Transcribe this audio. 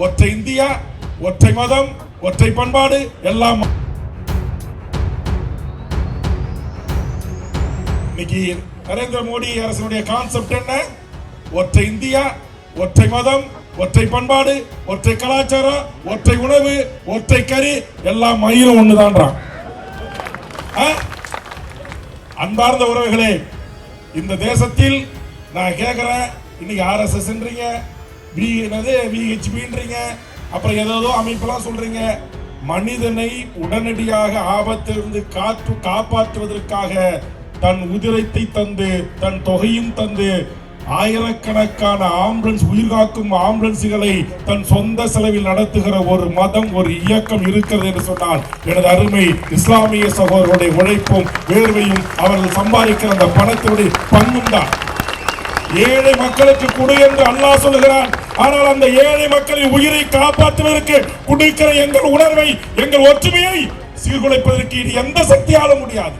ஒற்றை இந்தியா, ஒற்றை மதம், ஒற்றை பண்பாடு எல்லாம். இன்னைக்கு நரேந்திர மோடி அரசுடைய கான்செப்ட் என்ன? ஒற்றை இந்தியா, ஒற்றை மதம், ஒற்றை பண்பாடு, ஒற்றை கலாச்சாரம், ஒற்றை உணவு, ஒற்றை கறி, எல்லாம் மயிலும் ஒண்ணுதான். அன்பார்ந்த உறவுகளே, இந்த தேசத்தில் நான் கேட்கிறேன், இன்னைக்கு RSSன்றீங்க, VHPன்றீங்க, அப்புறம் ஏதோ அமைப்பெல்லாம் சொல்றீங்க. மனிதனை உடனடியாக ஆபத்திலிருந்து காப்பாற்றுவதற்காக தன் உதிரத்தை தந்து, தன் தொகையும் தந்து, ஆயிரக்கணக்கான ஆம்புலன்ஸ், உயிர்காக்கும் ஆம்புலன்ஸ்களை தன் சொந்த செலவில் நடத்துகிற ஒரு மதம், ஒரு இயக்கம் இருக்கிறது என்று சொன்னால் எனது அருமை இஸ்லாமிய சகோதரருடைய உழைப்பும் வேர்வையும் அவர்கள் சம்பாதிக்கிற அந்த பணத்தினுடைய பங்கும் தான். ஏழை மக்களுக்கு கொடு என்று அல்லாஹ் சொல்கிறான். ஆனால் அந்த ஏழை மக்களின் உயிரை காப்பாற்றுவதற்கு கொடுக்கிற எங்கள் உணர்வை, எங்கள் ஒற்றுமையை சீர்குலைப்பதற்கு இது எந்த சக்தியாலும் முடியாது.